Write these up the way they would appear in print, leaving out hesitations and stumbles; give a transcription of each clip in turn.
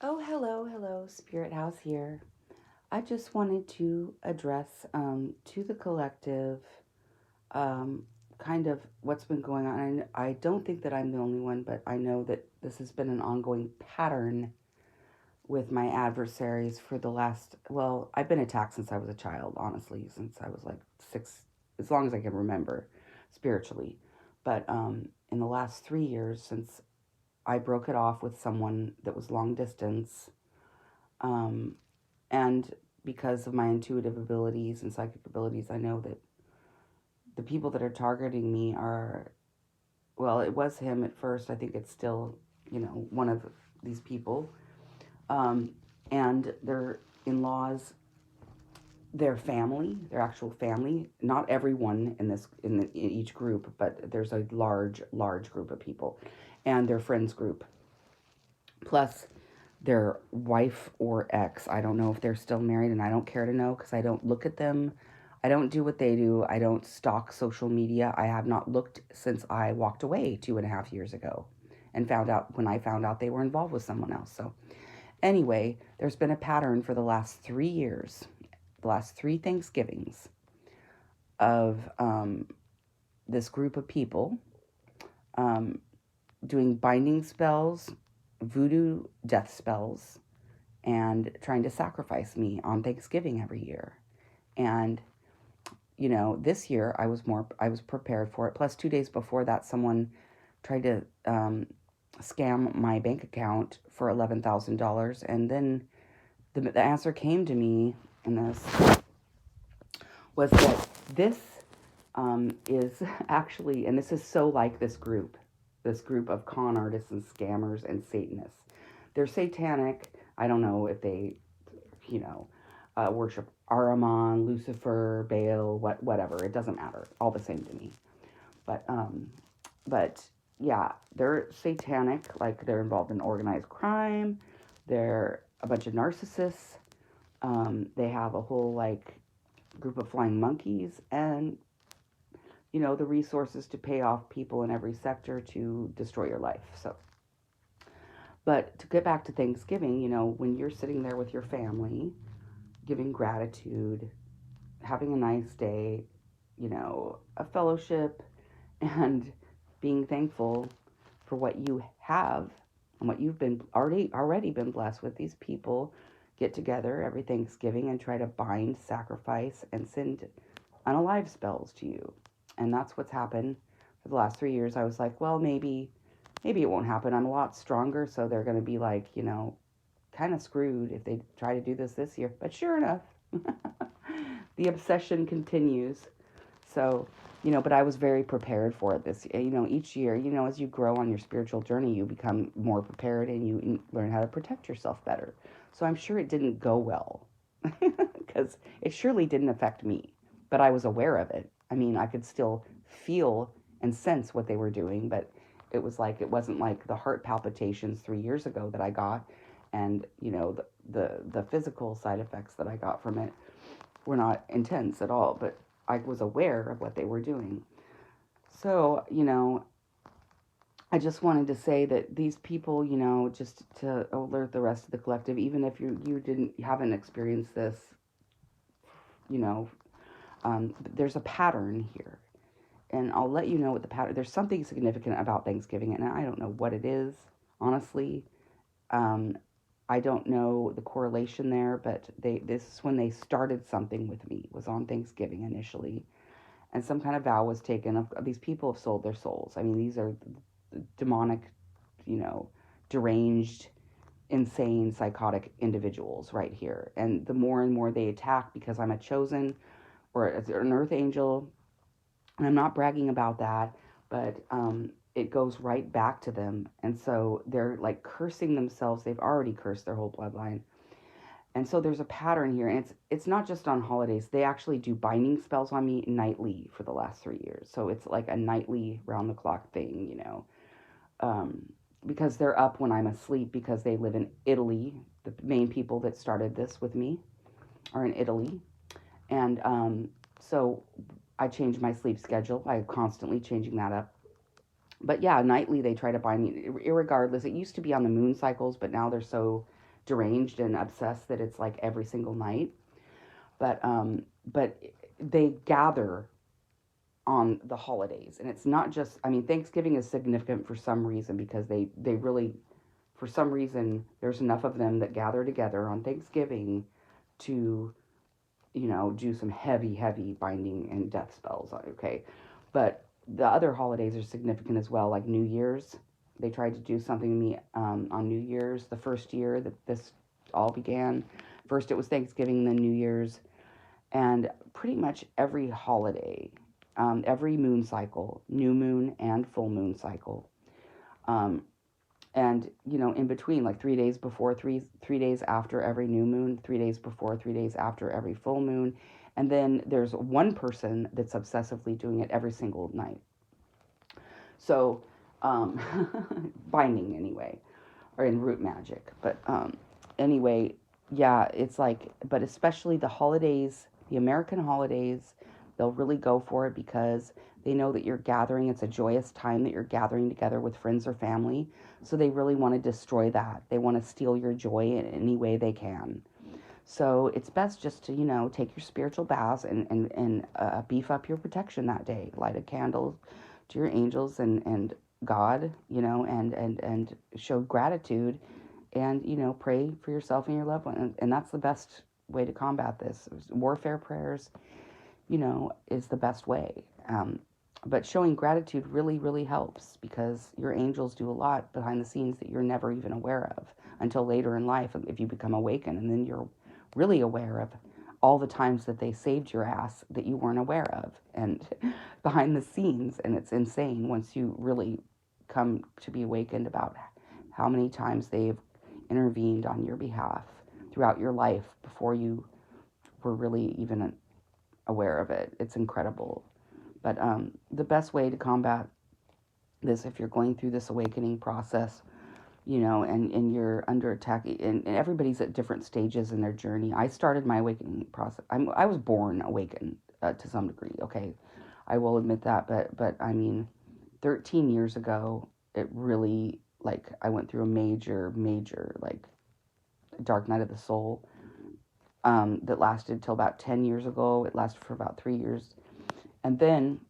Oh, hello, Spirit House here. I just wanted to address to the collective um, kind of what's been going on. And I don't think that I'm the only one, but I know that this has been an ongoing pattern with my adversaries for the last, well, I've been attacked since I was a child, honestly, since I was like six, as long as I can remember spiritually. But in the last 3 years, since I broke it off with someone that was long distance, um, and because of my intuitive abilities and psychic abilities, I know that the people that are targeting me are, well, it was him at first. I think it's still, one of these people. Um, and their in laws, their family, their actual family, not everyone in each group, but there's a large group of people, and their friends group, plus their wife or ex. I don't know if they're still married, and I don't care to know because I don't look at them. I don't do what they do. I don't stalk social media. I have not looked since I walked away 2.5 years ago and found out when I found out they were involved with someone else. So, anyway, there's been a pattern for the last 3 years, the last three Thanksgivings, of this group of people um, doing binding spells, voodoo death spells, and trying to sacrifice me on Thanksgiving every year. And this year I was prepared for it. Plus, 2 days before that, someone tried to scam my bank account for $11,000, and then the answer came to me, and this was that this is actually, and this is so like this group of con artists and scammers and Satanists. They're satanic. I don't know if they you know, worship Ahriman, Lucifer, Baal, whatever. It doesn't matter. All the same to me. But but yeah, they're satanic. Like they're involved in organized crime. They're a bunch of narcissists. They have a whole like group of flying monkeys, and the resources to pay off people in every sector to destroy your life. So, but to get back to Thanksgiving, when you're sitting there with your family, giving gratitude, having a nice day, a fellowship, and being thankful for what you have and what you've been already been blessed with. These people get together every Thanksgiving and try to bind, sacrifice, and send unalive spells to you. And that's what's happened for the last 3 years. I was like, well, maybe it won't happen. I'm a lot stronger, so they're going to be like, kind of screwed if they try to do this year. But sure enough, the obsession continues. So, but I was very prepared for it this year. Each year, as you grow on your spiritual journey, you become more prepared and you learn how to protect yourself better. So I'm sure it didn't go well because it surely didn't affect me, but I was aware of it. I mean, I could still feel and sense what they were doing, but it wasn't like the heart palpitations 3 years ago that I got, and the physical side effects that I got from it were not intense at all, but I was aware of what they were doing. So, I just wanted to say that these people, just to alert the rest of the collective, even if you haven't experienced this, you know, there's a pattern here, and I'll let you know what the pattern. There's something significant about Thanksgiving, and I don't know what it is, honestly. Um, I don't know the correlation there, but this is when they started something with me. It was on Thanksgiving initially, and some kind of vow was taken. Of these people have sold their souls. I mean, these are demonic, you know, deranged, insane, psychotic individuals right here. And the more and more they attack, because I'm a chosen or an earth angel, and I'm not bragging about that, but it goes right back to them. And so they're like cursing themselves. They've already cursed their whole bloodline. And so there's a pattern here, and it's not just on holidays. They actually do binding spells on me nightly for the last 3 years. So it's like a nightly round the clock thing, um, because they're up when I'm asleep because they live in Italy. The main people that started this with me are in Italy, and so I change my sleep schedule. I'm constantly changing that up. But yeah, nightly they try to bind me, irregardless. It used to be on the moon cycles, but now they're so deranged and obsessed that it's like every single night. But they gather on the holidays, and it's not just. I mean, Thanksgiving is significant for some reason because they really, for some reason, there's enough of them that gather together on Thanksgiving to, do some heavy binding and death spells. Okay, but the other holidays are significant as well, like New Year's. They tried to do something to me on New Year's, the first year that this all began. First, it was Thanksgiving, then New Year's, and pretty much every holiday, every moon cycle, new moon and full moon cycle, um, and in between, like 3 days before, 3 days after every new moon, 3 days before, 3 days after every full moon, and then there's one person that's obsessively doing it every single night. So, um, binding anyway, or in root magic. But anyway, yeah, it's like, but especially the holidays, the American holidays, they'll really go for it because they know that you're gathering. It's a joyous time that you're gathering together with friends or family. So they really want to destroy that. They want to steal your joy in any way they can. So it's best just to, take your spiritual baths and beef up your protection that day. Light a candle to your angels and God, and show gratitude and, pray for yourself and your loved one. And that's the best way to combat this. Warfare prayers, is the best way. But showing gratitude really, really helps because your angels do a lot behind the scenes that you're never even aware of until later in life if you become awakened. And then you're really aware of all the times that they saved your ass that you weren't aware of and behind the scenes. And it's insane once you really come to be awakened about how many times they've intervened on your behalf throughout your life before you were really even aware of it. It's incredible. But the best way to combat this, if you're going through this awakening process, and you're under attack, and everybody's at different stages in their journey. I started my awakening process. I was born awakened to some degree. Okay, I will admit that. But I mean, 13 years ago, it really, like, I went through a major like dark night of the soul that lasted till about 10 years ago. It lasted for about 3 years, and then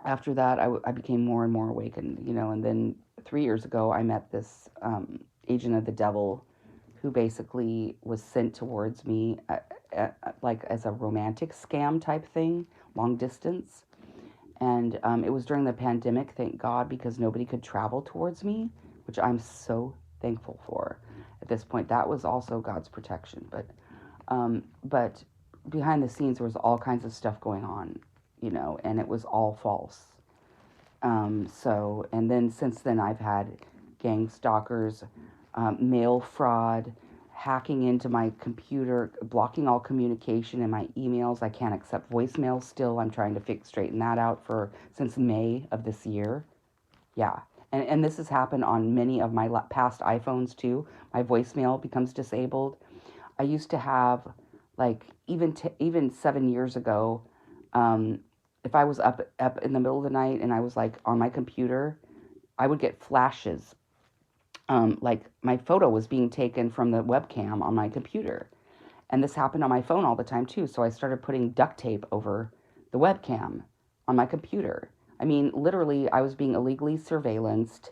after that, I became more and more awakened, and then 3 years ago, I met this agent of the devil who basically was sent towards me like as a romantic scam type thing, long distance. And it was during the pandemic, thank God, because nobody could travel towards me, which I'm so thankful for at this point. That was also God's protection. But behind the scenes, there was all kinds of stuff going on, and it was all false. And then since then, I've had gang stalkers, mail fraud, hacking into my computer, blocking all communication in my emails. I can't accept voicemails still. I'm trying to straighten that out since May of this year. Yeah. And this has happened on many of my past iPhones too. My voicemail becomes disabled. I used to have, like, even 7 years ago, if I was up in the middle of the night and I was like on my computer, I would get flashes. Like my photo was being taken from the webcam on my computer. And this happened on my phone all the time too. So I started putting duct tape over the webcam on my computer. I mean, literally, I was being illegally surveillanced,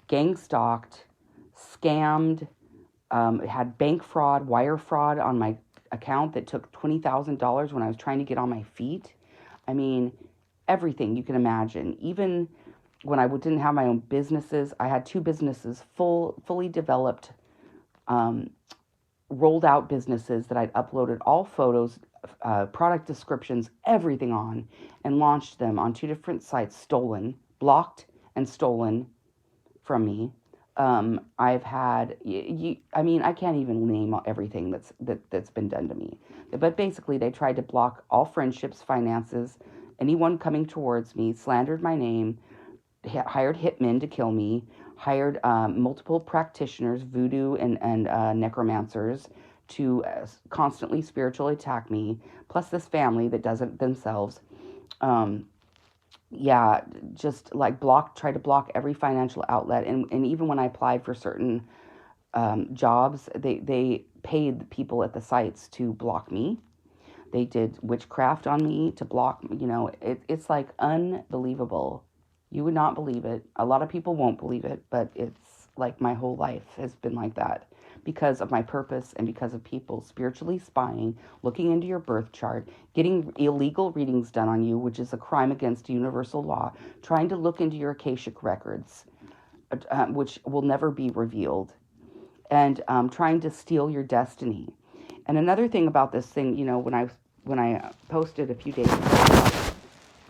gang stalked, scammed, had bank fraud, wire fraud on my account that took $20,000 when I was trying to get on my feet. I mean, everything you can imagine. Even when I didn't have my own businesses, I had two businesses, fully developed, um, rolled out businesses that I'd uploaded all photos, product descriptions, everything on, and launched them on two different sites, blocked and stolen from me. I've had, I mean, I can't even name everything that's been done to me. But basically, they tried to block all friendships, finances, anyone coming towards me, slandered my name, hired hitmen to kill me, hired multiple practitioners, voodoo and necromancers, to constantly spiritually attack me, plus this family that does it themselves. Um, yeah, just like try to block every financial outlet. And even when I applied for certain jobs. They paid the people at the sites to block me. They did witchcraft on me to block, it's like unbelievable. You would not believe it. A lot of people won't believe it, but it's like my whole life has been like that because of my purpose and because of people spiritually spying, looking into your birth chart, getting illegal readings done on you, which is a crime against universal law, trying to look into your Akashic records, which will never be revealed, and trying to steal your destiny. And another thing about this thing, when I posted a few days ago about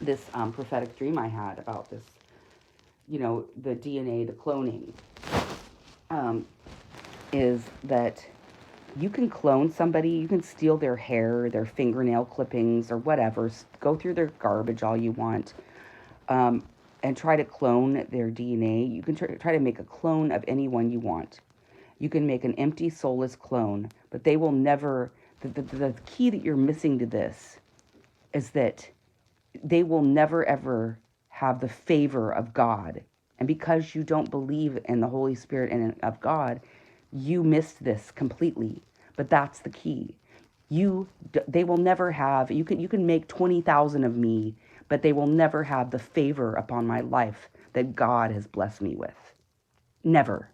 this prophetic dream I had about this, the DNA, the cloning, um, is that you can clone somebody, you can steal their hair, their fingernail clippings, or whatever, go through their garbage all you want, um, and try to clone their DNA. You can try to make a clone of anyone you want. You can make an empty, soulless clone, but they will never. The key that you're missing to this is that they will never, ever have the favor of God. And because you don't believe in the Holy Spirit and of God, you missed this completely. But that's the key. They will never have. You can make 20,000 of me, but they will never have the favor upon my life that God has blessed me with. Never.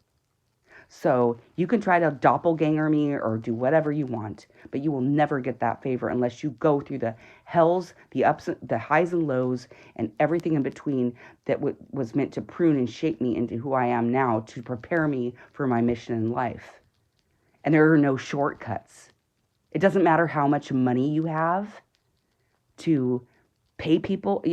So you can try to doppelganger me or do whatever you want, but you will never get that favor unless you go through the hells, the ups, the highs and lows, and everything in between that was meant to prune and shape me into who I am now to prepare me for my mission in life. And there are no shortcuts. It doesn't matter how much money you have to pay people.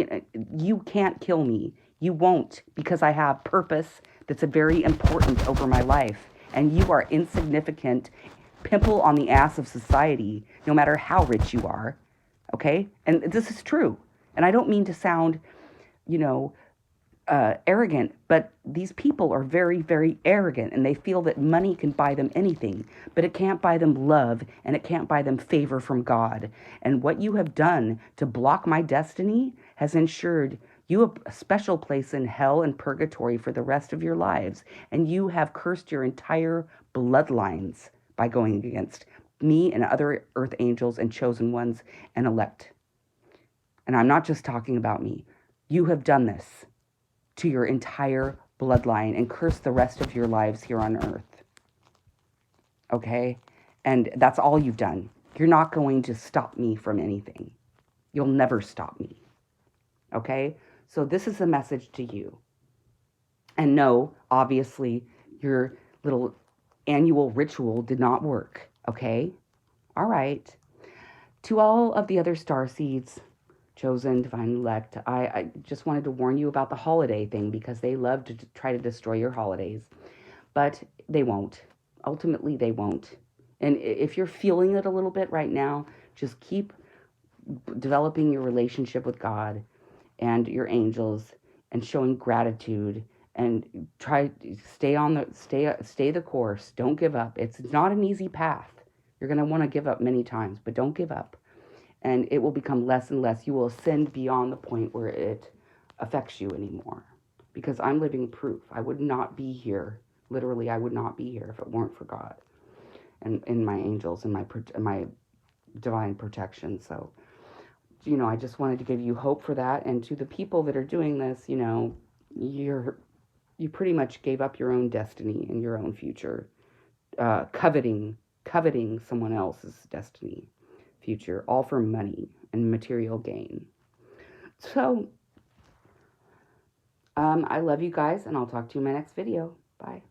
You can't kill me. You won't, because I have purpose that's a very important over my life. And you are insignificant, pimple on the ass of society, no matter how rich you are. Okay? And this is true. And I don't mean to sound, you know, arrogant, but these people are very, very arrogant, and they feel that money can buy them anything, but it can't buy them love, and it can't buy them favor from God. And what you have done to block my destiny has ensured you a special place in hell and purgatory for the rest of your lives, and you have cursed your entire bloodlines by going against me and other earth angels and chosen ones and elect. And I'm not just talking about me. You have done this to your entire bloodline and curse the rest of your lives here on earth. Okay? And that's all you've done. You're not going to stop me from anything. You'll never stop me. Okay? So this is a message to you. And no, obviously, your little annual ritual did not work. Okay? All right. To all of the other starseeds, chosen, divine elect, I just wanted to warn you about the holiday thing because they love to try to destroy your holidays. But they won't. Ultimately, they won't. And if you're feeling it a little bit right now, just keep developing your relationship with God and your angels and showing gratitude and try stay the course. Don't give up. It's not an easy path. You're going to want to give up many times, but don't give up. And it will become less and less. You will ascend beyond the point where it affects you anymore. Because I'm living proof. I would not be here. Literally, I would not be here if it weren't for God and my angels and my divine protection. So, I just wanted to give you hope for that. And to the people that are doing this, you pretty much gave up your own destiny and your own future, coveting someone else's destiny, future, all for money and material gain. So, I love you guys, and I'll talk to you in my next video. Bye.